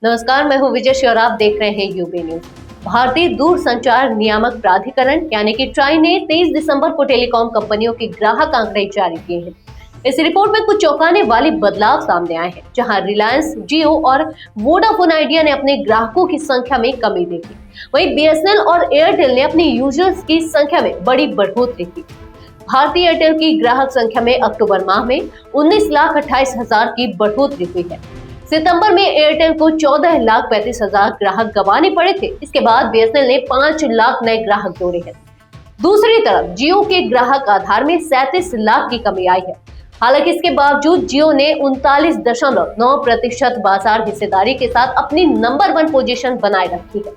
नमस्कार, मैं हूं विजय और आप देख रहे हैं यूबी न्यूज। भारतीय दूरसंचार नियामक प्राधिकरण यानी कि ट्राई ने 23 दिसंबर को टेलीकॉम कंपनियों के ग्राहक आंकड़े जारी किए हैं। इस रिपोर्ट में कुछ चौंकाने वाले बदलाव सामने आए हैं, जहां रिलायंस, जियो और वोडाफोन आइडिया ने अपने ग्राहकों की संख्या में कमी देखी। वहीं बीएसएनएल और एयरटेल ने अपने यूजर्स की संख्या में बड़ी बढ़ोतरी की। भारतीय एयरटेल की ग्राहक संख्या में अक्टूबर माह में 19,28,000 की बढ़ोतरी हुई है। सितंबर में एयरटेल को 14,35,000 ग्राहक गंवाने पड़े थे। इसके बाद बीएसएनएल ने 5 लाख नए ग्राहक जोड़े हैं। दूसरी तरफ जियो के ग्राहक आधार में 37 लाख की कमी आई है। हालांकि इसके बावजूद जियो ने 39.9% बाजार हिस्सेदारी के साथ अपनी नंबर 1 पोजीशन बनाए रखी है।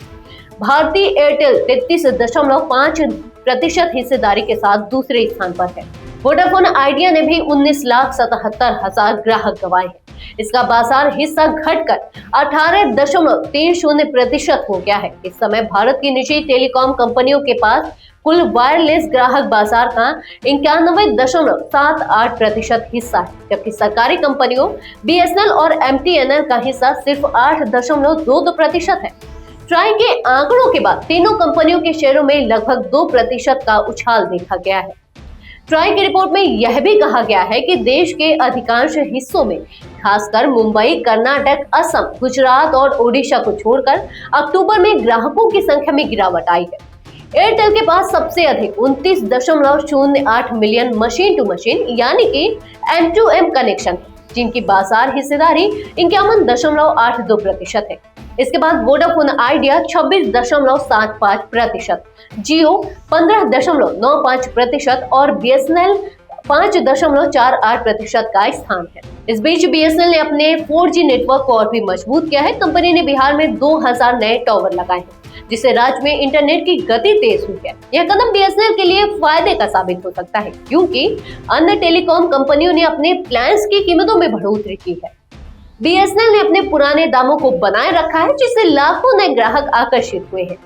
भारतीय एयरटेल 33.5% हिस्सेदारी के साथ दूसरे स्थान पर है। वोडाफोन आइडिया ने भी 19,77,000 ग्राहक गंवाए हैं। इसका बाजार हिस्सा घटकर 18.30% हो गया है। इस समय भारत की निजी टेलीकॉम कंपनियों के पास कुल वायरलेस ग्राहक बाजार का 91.78% हिस्सा है, जबकि सरकारी कंपनियों बीएसएनएल और एमटीएनएल का हिस्सा सिर्फ 8.22% है। ट्राई के आंकड़ों के बाद तीनों कंपनियों के शेयरों में लगभग 2% का उछाल देखा गया है। ट्राई की रिपोर्ट में यह भी कहा गया है कि देश के अधिकांश हिस्सों में, खासकर मुंबई, कर्नाटक, असम, गुजरात और ओडिशा को छोड़कर अक्टूबर में ग्राहकों की संख्या में गिरावट आई है। एयरटेल के पास सबसे अधिक 29.08 मिलियन मशीन टू मशीन यानी कि M2M कनेक्शन है, जिनकी बाजार हिस्सेदारी 51.82% है। इसके बाद वोडाफोन आइडिया 26.75%, जियो 15.95% और बीएसएनएल 5.48% का स्थान है। इस बीच बीएसएनएल ने अपने 4G नेटवर्क को और भी मजबूत किया है। कंपनी ने बिहार में 2000 नए टावर लगाए हैं, जिससे राज्य में इंटरनेट की गति तेज हुई है। यह कदम बीएसएनएल के लिए फायदे का साबित हो सकता है, क्योंकि अन्य टेलीकॉम कंपनियों ने अपने प्लान्स की कीमतों में बढ़ोतरी की है। बीएसएनएल ने अपने पुराने दामों को बनाए रखा है, जिससे लाखों नए ग्राहक आकर्षित हुए हैं।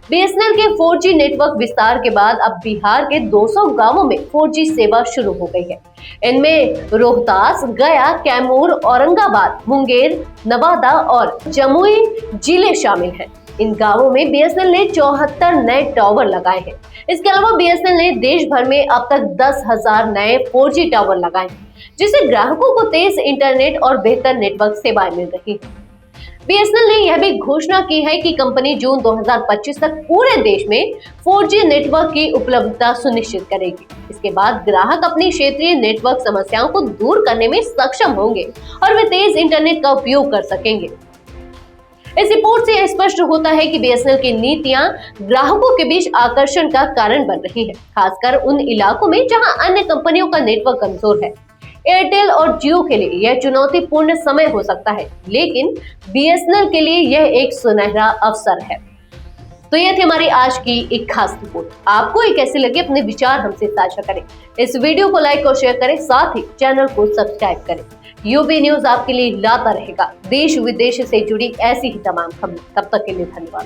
बीएसएनएल के 4G नेटवर्क विस्तार के बाद अब बिहार के 200 गांवों में 4G सेवा शुरू हो गई है। इनमें रोहतास, गया, कैमूर, औरंगाबाद, मुंगेर, नवादा और जमुई जिले शामिल हैं। इन गांवों में बीएसएनएल ने 74 नए टावर लगाए हैं। इसके अलावा बीएसएनएल ने देश भर में अब तक 10,000 नए 4G टावर लगाए हैं, जिससे ग्राहकों को तेज इंटरनेट और बेहतर नेटवर्क सेवाएं मिल रही है। बीएसएनएल ने यह भी घोषणा की है कि कंपनी जून 2025 तक पूरे देश में 4G नेटवर्क की उपलब्धता सुनिश्चित करेगी। इसके बाद ग्राहक अपनी क्षेत्रीय नेटवर्क समस्याओं को दूर करने में सक्षम होंगे और वे तेज इंटरनेट का उपयोग कर सकेंगे। इस रिपोर्ट से यह स्पष्ट होता है कि बीएसएनएल की नीतियां ग्राहकों के बीच आकर्षण का कारण बन रही है, खासकर उन इलाकों में जहां अन्य कंपनियों का नेटवर्क कमजोर है। एयरटेल और जियो के लिए यह चुनौतीपूर्ण समय हो सकता है, लेकिन बीएसएनएल के लिए यह एक सुनहरा अवसर है। तो यह थी हमारी आज की एक खास रिपोर्ट। आपको ये कैसी लगी, अपने विचार हमसे साझा करें। इस वीडियो को लाइक और शेयर करें, साथ ही चैनल को सब्सक्राइब करें। यूबी न्यूज आपके लिए लाता रहेगा देश विदेश से जुड़ी ऐसी ही तमाम खबरें। तब तक के लिए धन्यवाद।